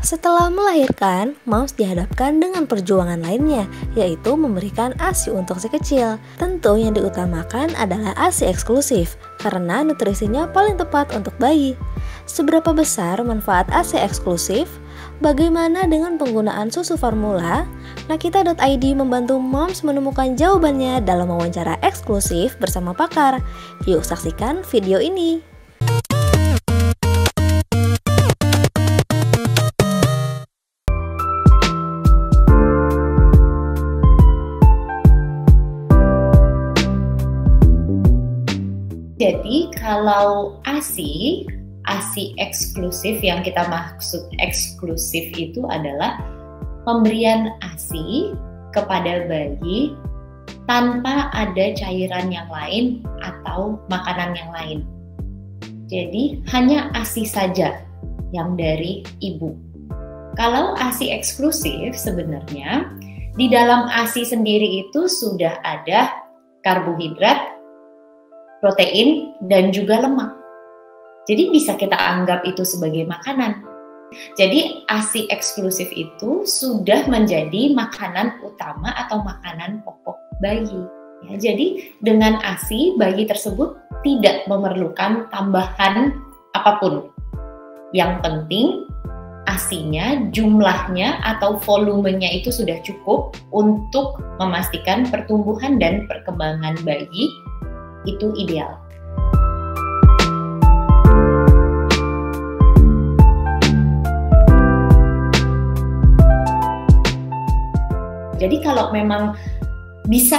Setelah melahirkan, moms dihadapkan dengan perjuangan lainnya, yaitu memberikan ASI untuk si kecil. Tentu yang diutamakan adalah ASI eksklusif, karena nutrisinya paling tepat untuk bayi. Seberapa besar manfaat ASI eksklusif? Bagaimana dengan penggunaan susu formula? Nakita.id membantu moms menemukan jawabannya dalam wawancara eksklusif bersama pakar. Yuk saksikan video ini. Jadi kalau ASI eksklusif, yang kita maksud eksklusif itu adalah pemberian ASI kepada bayi tanpa ada cairan yang lain atau makanan yang lain. Jadi hanya ASI saja yang dari ibu. Kalau ASI eksklusif sebenarnya di dalam ASI sendiri itu sudah ada karbohidrat, protein, dan juga lemak. Jadi bisa kita anggap itu sebagai makanan. Jadi ASI eksklusif itu sudah menjadi makanan utama atau makanan pokok bayi. Ya, jadi dengan ASI, bayi tersebut tidak memerlukan tambahan apapun. Yang penting ASI-nya, jumlahnya atau volumenya itu sudah cukup untuk memastikan pertumbuhan dan perkembangan bayi itu ideal. Jadi kalau memang bisa,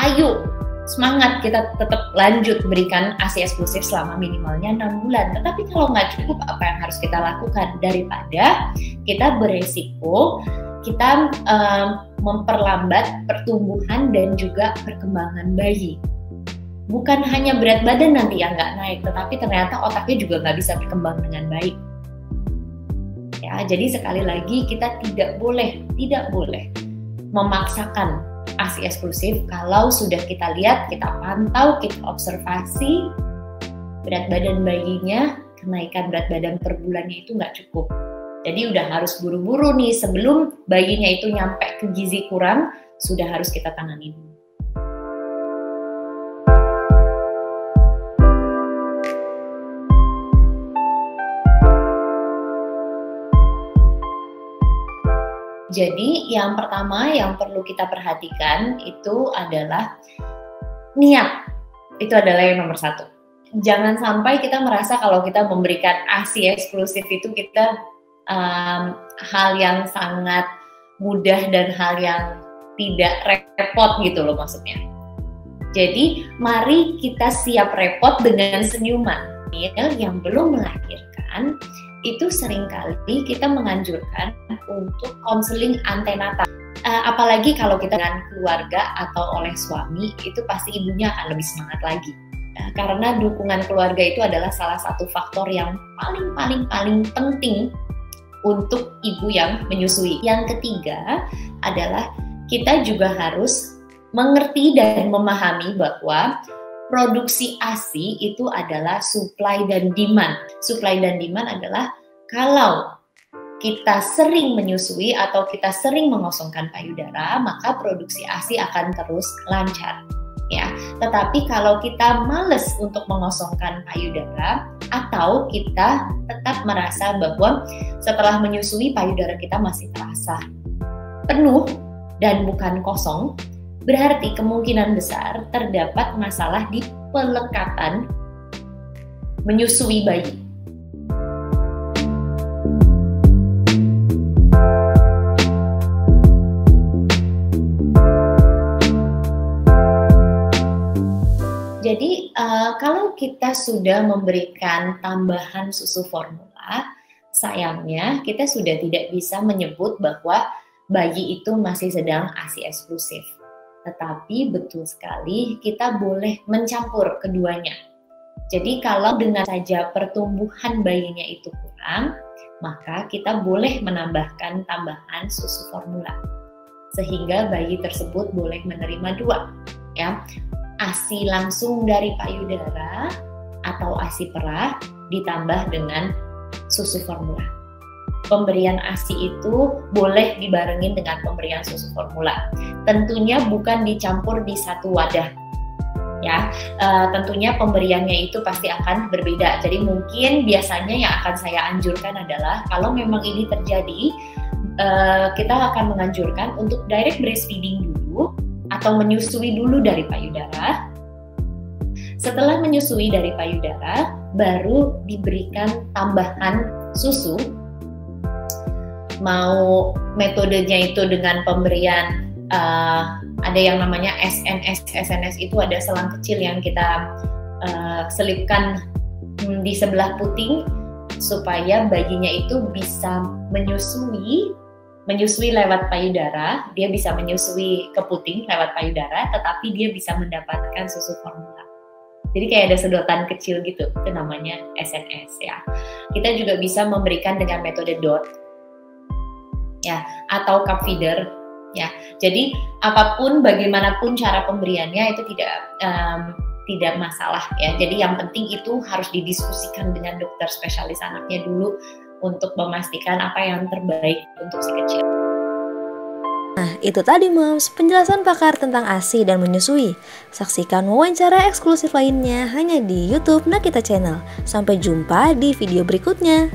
ayo semangat, kita tetap lanjut berikan ASI eksklusif selama minimalnya 6 bulan. Tetapi kalau nggak cukup, apa yang harus kita lakukan? Daripada kita beresiko kita memperlambat pertumbuhan dan juga perkembangan bayi. Bukan hanya berat badan nanti yang nggak naik, tetapi ternyata otaknya juga nggak bisa berkembang dengan baik. Ya, jadi sekali lagi kita tidak boleh memaksakan ASI eksklusif kalau sudah kita lihat, kita pantau, kita observasi berat badan bayinya, kenaikan berat badan per bulannya itu nggak cukup. Jadi udah harus buru-buru nih, sebelum bayinya itu nyampe ke gizi kurang, sudah harus kita tangani dulu. Jadi yang pertama yang perlu kita perhatikan itu adalah niat. Itu adalah yang nomor satu. Jangan sampai kita merasa kalau kita memberikan ASI eksklusif itu kita hal yang sangat mudah dan hal yang tidak repot gitu loh maksudnya. Jadi mari kita siap repot dengan senyuman. Yang belum melahirkan itu seringkali kita menganjurkan untuk konseling antenatal. Apalagi kalau kita dengan keluarga atau oleh suami, itu pasti ibunya akan lebih semangat lagi. Karena dukungan keluarga itu adalah salah satu faktor yang paling penting untuk ibu yang menyusui. Yang ketiga adalah kita juga harus mengerti dan memahami bahwa produksi ASI itu adalah supply dan demand. Supply dan demand adalah kalau kita sering menyusui atau kita sering mengosongkan payudara, maka produksi ASI akan terus lancar. Ya, tetapi kalau kita malas untuk mengosongkan payudara atau kita tetap merasa bahwa setelah menyusui payudara kita masih terasa penuh dan bukan kosong, berarti kemungkinan besar terdapat masalah di pelekatan menyusui bayi. Jadi kalau kita sudah memberikan tambahan susu formula, sayangnya kita sudah tidak bisa menyebut bahwa bayi itu masih sedang ASI eksklusif. Tetapi betul sekali kita boleh mencampur keduanya. Jadi kalau dengan saja pertumbuhan bayinya itu kurang, maka kita boleh menambahkan tambahan susu formula. Sehingga bayi tersebut boleh menerima dua, ya. ASI langsung dari payudara atau ASI perah ditambah dengan susu formula. pemberian ASI itu boleh dibarengin dengan pemberian susu formula. Tentunya bukan dicampur di satu wadah. Ya, tentunya pemberiannya itu pasti akan berbeda. Jadi mungkin biasanya yang akan saya anjurkan adalah kalau memang ini terjadi, kita akan menganjurkan untuk direct breastfeeding dulu atau menyusui dulu dari payudara. Setelah menyusui dari payudara, baru diberikan tambahan susu. Mau metodenya itu dengan pemberian ada yang namanya SNS. SNS itu ada selang kecil yang kita selipkan di sebelah puting supaya bayinya itu bisa menyusui lewat payudara. Dia bisa menyusui ke puting lewat payudara, tetapi dia bisa mendapatkan susu formula. Jadi kayak ada sedotan kecil gitu, itu namanya SNS ya. Kita juga bisa memberikan dengan metode DOT ya, atau cup feeder ya. Jadi apapun, bagaimanapun cara pemberiannya itu tidak masalah ya. Jadi yang penting itu harus didiskusikan dengan dokter spesialis anaknya dulu untuk memastikan apa yang terbaik untuk si kecil. Nah, itu tadi Moms, penjelasan pakar tentang ASI dan menyusui. Saksikan wawancara eksklusif lainnya hanya di YouTube Nakita Channel. Sampai jumpa di video berikutnya.